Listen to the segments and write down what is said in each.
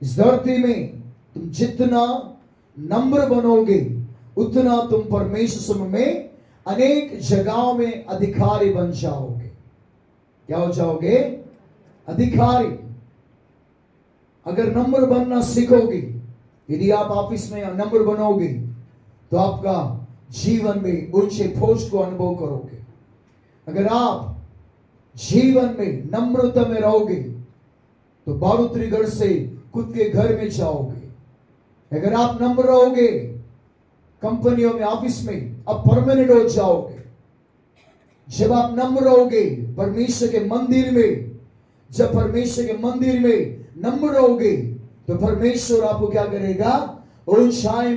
इस धरती में तुम जितना नम्र बनोगे उतना तुम परमेश्वर में अनेक जगहों में अधिकारी बन जाओगे। क्या हो जाओगे? अधिकारी। अगर नम्र बनना सीखोगे, यदि आप ऑफिस में नम्र बनोगे तो आपका जीवन में ऊंचे पोस्ट को अनुभव करोगे। अगर आप जीवन में नम्रता में रहोगे तो बारूत्री घर से खुद के घर में जाओगे। अगर आप नम्र रहोगे कंपनियों में, ऑफिस में, आप परमानेंट हो जाओगे। जब आप नम्र रहोगे परमेश्वर के मंदिर में, जब परमेश्वर के मंदिर में नम्र रहोगे तो परमेश्वर आपको क्या करेगा? ऊंचाई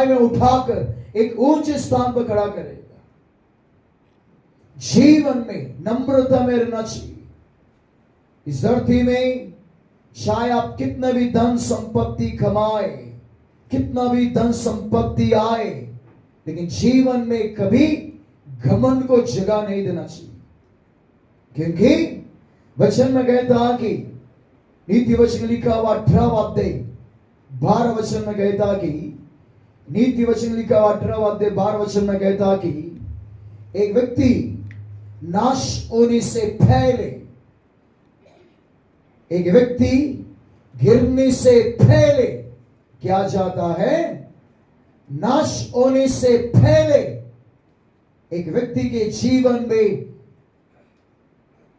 में उठाकर एक ऊंचे स्थान पर खड़ा करेगा। जीवन में नम्रता में रहना चाहिए। इस धरती में चाहे आप कितना भी धन संपत्ति कमाए, कितना भी धन संपत्ति आए, लेकिन जीवन में कभी घमंड को जगह नहीं देना चाहिए। क्योंकि वचन में कहता कि नीति वचन लिखा हुआ 18 अध्याय 12 वचन में कहता कि नीति वचन लिखा हुआ 18 अध्याय 12 वचन में कहता कि एक व्यक्ति नाश होने से पहले, एक व्यक्ति गिरने से पहले क्या जाता है? नाश होने से पहले एक व्यक्ति के जीवन में,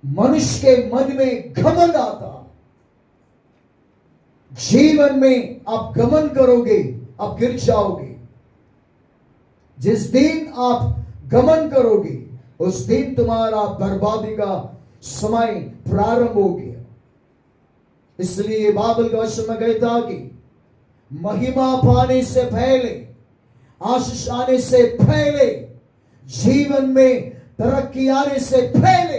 मनुष्य के मन में घमंड आता। जीवन में आप घमंड करोगे, आप गिर जाओगे। जिस दिन आप घमंड करोगे उस दिन तुम्हारा बर्बादी का समय प्रारंभ हो गया। इसलिए बाइबल का वचन में कहता कि महिमा पाने से पहले, आशीष आने से पहले, जीवन में तरक्की आने से पहले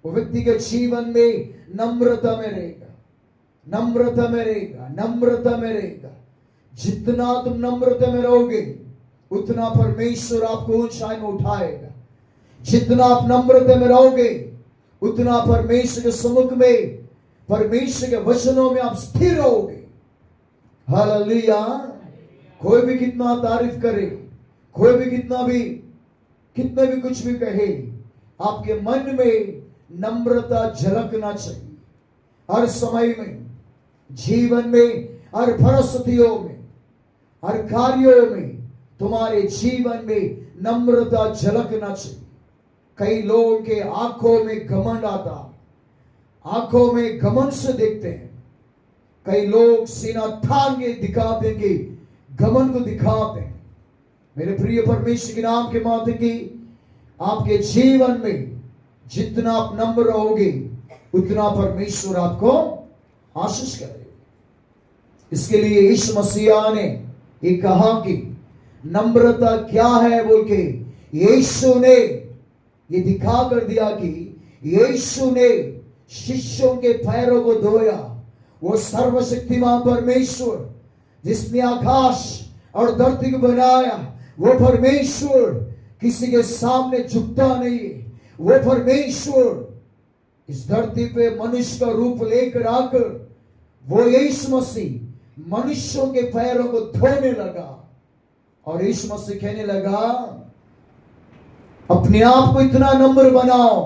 वो व्यक्ति के जीवन में नम्रता में रहेगा, नम्रता में रहेगा, नम्रता में रहेगा। जितना तुम नम्रता में रहोगे उतना परमेश्वर आपको ऊंचाई में उठाएगा। जितना आप नम्रता में रहोगे उतना परमेश्वर के सम्मुख में, परमेश्वर के वचनों में आप स्थिर रहोगे। हालेलुया। कोई भी कितना तारीफ करे, कोई भी कितना भी कुछ भी कहे, आपके मन में नम्रता झलकना चाहिए। हर समय में, जीवन में, हर परिस्थितियों में, हर कार्यों में तुम्हारे जीवन में नम्रता झलकना चाहिए। कई लोगों के आंखों में घमंड आता, आंखों में घमंड से देखते हैं। कई लोग सीना थाम के दिखा देंगे, घमंड को दिखाते हैं। मेरे प्रिय परमेश्वर के नाम के माध्यम की आपके जीवन में जितना आप नम्र रहोगे उतना परमेश्वर आपको आशीष करेगा। इसके लिए यीशु मसीह ने ये कहा कि नम्रता क्या है बोल के यीशु ने ये दिखा कर दिया कि यीशु ने शिष्यों के पैरों को धोया। वो सर्वशक्तिमान परमेश्वर जिसने आकाश और धरती को बनाया, वो परमेश्वर किसी के सामने झुकता नहीं है। वो परमेश्वर इस धरती पे मनुष्य का रूप लेकर आकर वो यीशु मसीह मनुष्यों के पैरों को धोने लगा। और यीशु मसीह कहने लगा, अपने आप को इतना नम्र बनाओ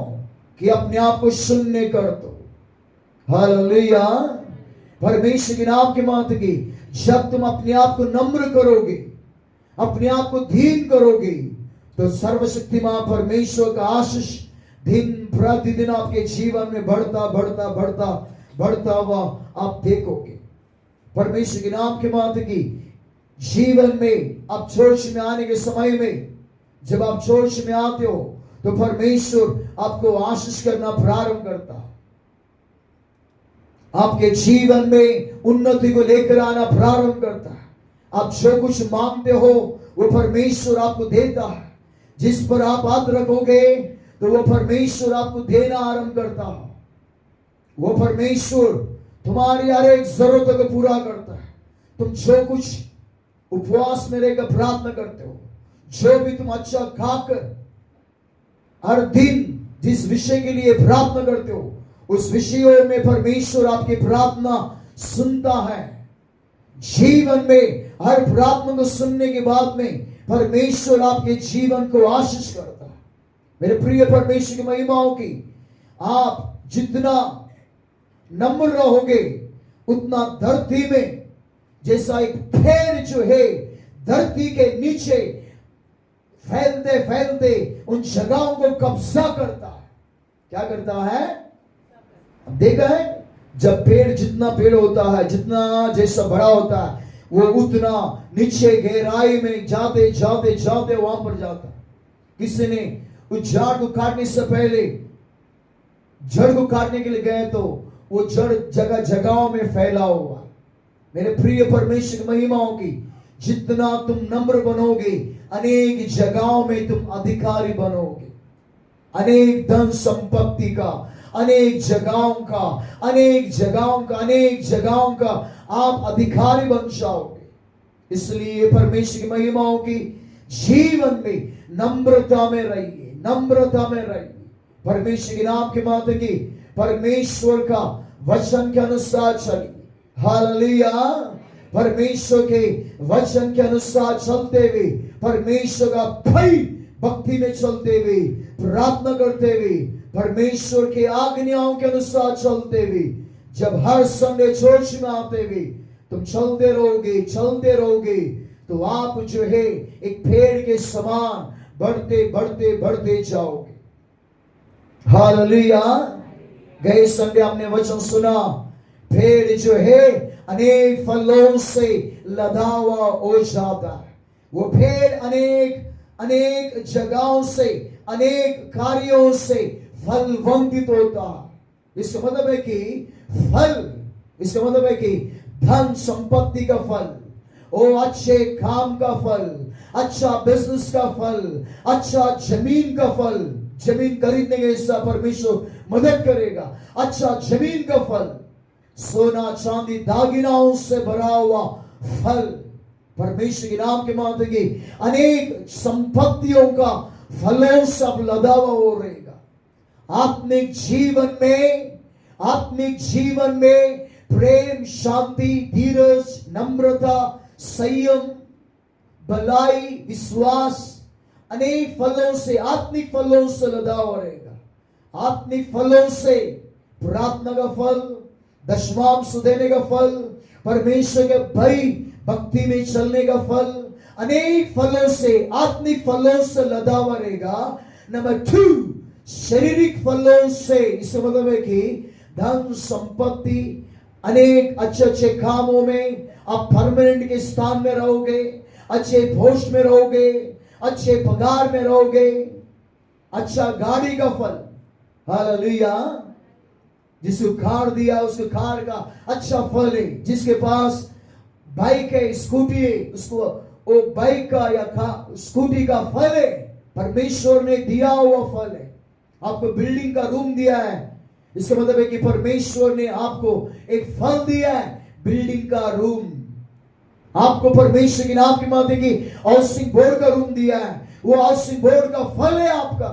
कि अपने आप को शून्य कर दो। हालेलुया। परमेश्वर के नाम के मात्र की जब तुम अपने आप को नम्र करोगे, अपने आप को दीन करोगे, तो सर्वशक्तिमान परमेश्वर का आशीष दिन प्रतिदिन आपके जीवन में बढ़ता बढ़ता बढ़ता बढ़ता हुआ आप देखोगे। परमेश्वर के नाम के मात्र की जीवन में आप चर्च में आने के समय में, जब आप चर्च में आते हो तो परमेश्वर आपको आशीष करना प्रारंभ करता है। आपके जीवन में उन्नति को लेकर आना प्रारंभ करता है। आप जो कुछ मांगते हो वो परमेश्वर आपको देता है। जिस पर आप हाथ रखोगे तो वो परमेश्वर आपको देना आरंभ करता है। वो परमेश्वर तुम्हारी हर एक जरूरत को पूरा करता है। तुम जो कुछ उपवास में रहकर प्रार्थना करते हो, जो भी तुम अच्छा खाकर हर दिन जिस विषय के लिए प्रार्थना करते हो, उस विषयों में परमेश्वर आपकी प्रार्थना सुनता है। जीवन में हर प्रार्थना को सुनने के बाद में परमेश्वर आपके जीवन को आशीष करता है। मेरे प्रिय परमेश्वर की महिमाओं की, आप जितना नम्र रहोगे उतना धरती में जैसा एक पेड़ जो है धरती के नीचे फैलते फैलते उन जगहों को कब्जा करता है। क्या करता है? अब देखा है, जब पेड़ जितना पेड़ होता है, जितना जैसा बड़ा होता है, वो उतना नीचे गहराई में जाते जाते जाते वहां पर जाता है। किसी ने उस झाड़ को काटने से पहले जड़ को काटने के लिए गए तो वो जड़ जगह जगहों में फैला हुआ। मेरे प्रिय परमेश्वर की महिमाओं की, जितना तुम नम्र बनोगे अनेक जगहों में तुम अधिकारी बनोगे। अनेक धन संपत्ति का, अनेक जगहों का, अनेक जगहों का, अनेक जगहों का आप अधिकारी बन जाओगे। इसलिए परमेश्वर की महिमाओं की, जीवन में नम्रता में रहिए, नम्रता में रहिए। परमेश्वर के नाम के माते की, परमेश्वर का वचन के अनुसार चलिए। हालेलुया। परमेश्वर के वचन के अनुसार चलते हुए, परमेश्वर का भय भक्ति में चलते हुए, प्रार्थना करते हुए, परमेश्वर के आज्ञाओं के अनुसार चलते हुए, जब हर संडे चर्च में आते हुए तुम चलते रहोगे तो आप जो है एक पेड़ के समान बढ़ते बढ़ते बढ़ते जाओगे। हालेलुया। गए संडे हमने वचन सुना, पेड़ जो है अनेक फलों से लदा हुआ हो जाता है। वो पेड़ अनेक जगहों से, अनेक कार्यों से फलवंतित होता है। इसका मतलब है कि फल, इसका मतलब है कि धन संपत्ति का फल, ओ अच्छे काम का फल, अच्छा बिजनेस का फल, अच्छा जमीन का फल, जमीन खरीदने के हिस्सा परमेश्वर मदद करेगा। अच्छा जमीन का फल, सोना चांदी दागिनाओं से भरा हुआ फल, परमेश्वर के नाम के माते की अनेक संपत्तियों का फलों से अब लदा हुआ हो रहेगा। आत्मिक जीवन में प्रेम, शांति, धीरज, नम्रता, संयम, भलाई, विश्वास, अनेक फलों से, आत्मिक फलों से लदा हुआ रहेगा। आत्मिक फलों से प्रार्थना का फल, दशमांश देने का फल, परमेश्वर के भय भक्ति में चलने का फल, अनेक फलों से, आत्मिक फलों से लदा हुआ रहेगा। नंबर 2, शारीरिक फलों से, इसका मतलब है कि धन संपत्ति, अनेक अच्छे अच्छे कामों में आप परमानेंट के स्थान में रहोगे, अच्छे पोस्ट में रहोगे, अच्छे पगार में रहोगे, अच्छा गाड़ी का फल। हालेलुया। जिसको कार दिया उसको कार का अच्छा फल है। जिसके पास बाइक है, स्कूटी है, उसको वो बाइक का या स्कूटी का फल है, परमेश्वर ने दिया हुआ फल है। आपको बिल्डिंग का रूम दिया है, इसका मतलब है कि परमेश्वर ने आपको एक फल दिया है, बिल्डिंग का रूम। आपको परमेश्वर की नाम की माते की हाउसिंग बोर्ड का रूम दिया है, वो हाउसिंग बोर्ड का फल है आपका।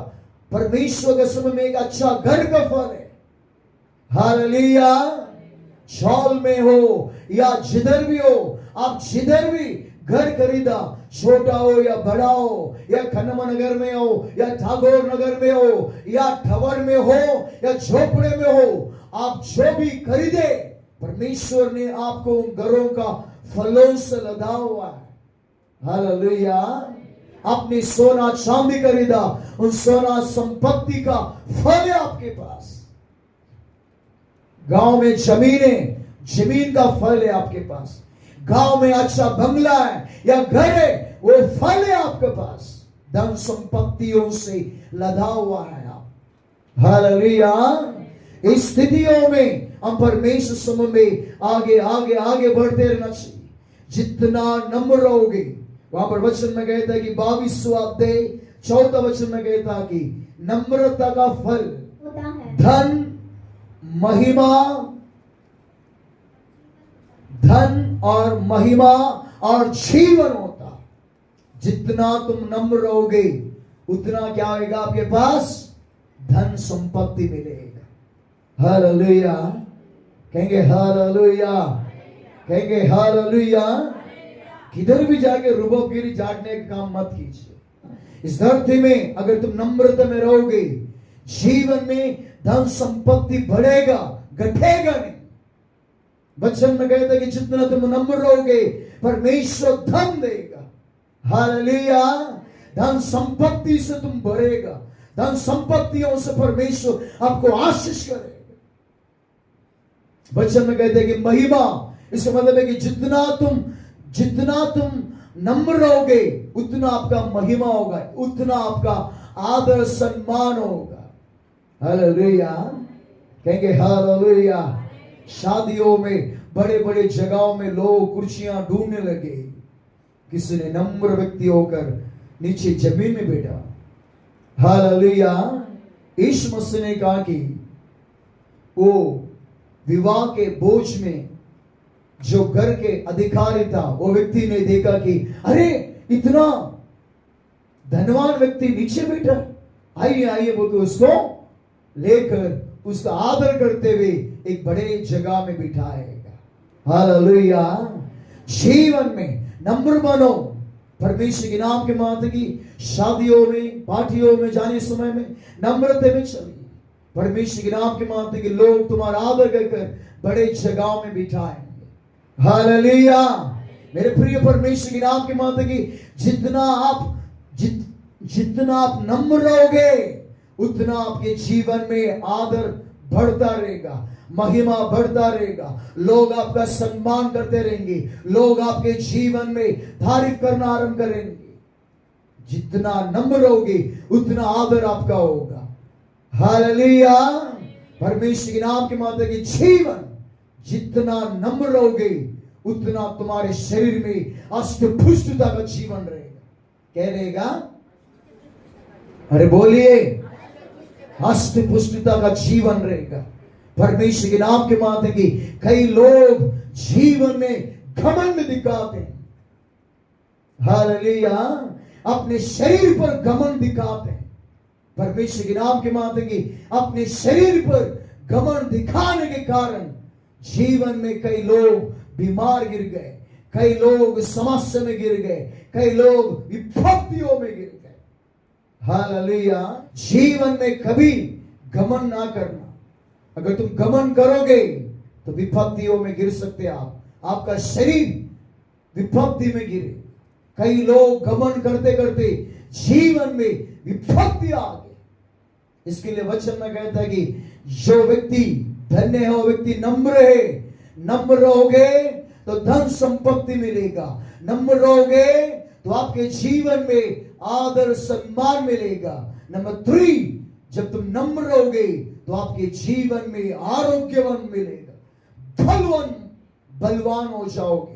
परमेश्वर के समय में एक अच्छा घर का फल है। हालेलुया। शॉल में हो या जिधर भी हो, आप जिधर भी घर खरीदा, छोटा हो या बड़ा हो, या खन्नमा नगर में हो या ठाकुर नगर में हो या ठवर में हो या झोपड़े में हो, आप जो भी खरीदे परमेश्वर ने आपको उन घरों का फलों से लदा हुआ है। हालेलुया। आपने सोना चांदी खरीदा, उन सोना संपत्ति का फल है आपके पास। गांव में जमीन का फल है आपके पास। गांव में अच्छा बंगला है या घर है, वो फल है आपके पास। धन संपत्तियों से लदा हुआ है आप। हालेलुया। इस स्थितियों में हम परमेश्वर समूह में आगे आगे आगे बढ़ते रहना चाहिए। जितना नम्र रहोगे, वहां पर वचन में कहता है कि 22वां अध्याय 14 वचन में कहता है कि नम्रता का फल धन और महिमा और जीवन होता। जितना तुम नम्र रहोगे उतना क्या होगा आपके पास? धन संपत्ति मिलेगा। हालेलुया, कहेंगे हालेलुया, कहेंगे हालेलुया। किधर भी जाके रुबाबगिरी झाड़ने का काम मत कीजिए। इस धरती में अगर तुम नम्रता में रहोगे, जीवन में धन संपत्ति बढ़ेगा, घटेगा नहीं। वचन में कहता है कि जितना तुम नम्र रहोगे परमेश्वर धन देगा। हालेलुया, धन संपत्ति से तुम बढ़ेगा, धन संपत्तियों से परमेश्वर आपको आशीष करेगा। वचन में कहते हैं कि महिमा, इसका मतलब है कि जितना तुम नम्र रहोगे उतना आपका महिमा होगा, उतना आपका आदर सम्मान होगा। हालेलुया, कहेंगे हालेलुया। शादियों में बड़े बड़े जगहों में लोग कुर्सियां ढूंढने लगे, किसी ने नम्र व्यक्ति होकर नीचे जमीन में बैठा। हालेलुया। यीशु मसीह ने कहा कि वो विवाह के बोझ में जो घर के अधिकारी था, वो व्यक्ति ने देखा कि अरे इतना धनवान व्यक्ति नीचे बैठा, आइए आइए बोलकर उसको लेकर उसका आदर करते हुए एक बड़े जगह में बिठाएगा। हालेलुया। जीवन में नम्र बनो। परमेश्वर के नाम के मात्र की शादियों में, पार्टियों में जाने समय में नम्रता में चलिए। परमेश्वर के नाम के मात्र की लोग तुम्हारा आदर कर बड़े जगहों में बिठाएंगे। हालेलुया। मेरे प्रिय परमेश्वर के नाम के मात्र की जितना आप नम्र रहोगे उतना आपके जीवन में आदर बढ़ता रहेगा, महिमा बढ़ता रहेगा, लोग आपका सम्मान करते रहेंगे, लोग आपके जीवन में तारीफ करना आरंभ करेंगे। जितना नम्र रहोगे उतना आदर आपका होगा। हालेलुया। परमेश्वर के नाम के मात्र के जीवन जितना नम्र रहोगे उतना तुम्हारे शरीर में अष्टपुष्टता का जीवन रहेगा। क्या रहेगा? अरे बोलिए, अष्टपुष्टता का जीवन रहेगा। परमेश्वर के नाम के माध्यम की कई लोग जीवन में घमंड दिखाते हैं। हालेलुया। अपने शरीर पर घमंड दिखाते हैं। परमेश्वर के नाम के माध्यम की अपने शरीर पर घमंड दिखाने के कारण जीवन में कई लोग बीमार गिर गए, कई लोग समस्या में गिर गए, कई लोग विपत्तियों में गिर गए। हालेलुया। जीवन में कभी घमंड ना करना। अगर तुम घमंड करोगे तो विपत्तियों में गिर सकते आप, आपका शरीर विपत्ति में गिरे। कई लोग घमंड करते करते जीवन में विपत्ति आ गई। इसके लिए वचन में कहता है कि जो व्यक्ति धन्य है वो व्यक्ति नम्र है। नम्र रहोगे तो धन संपत्ति मिलेगा, नम्र रहोगे तो आपके जीवन में आदर सम्मान मिलेगा। नंबर 3, जब तुम नम्र रहोगे तो आपके जीवन में आरोग्यवान मिलेगा, बलवान हो जाओगे।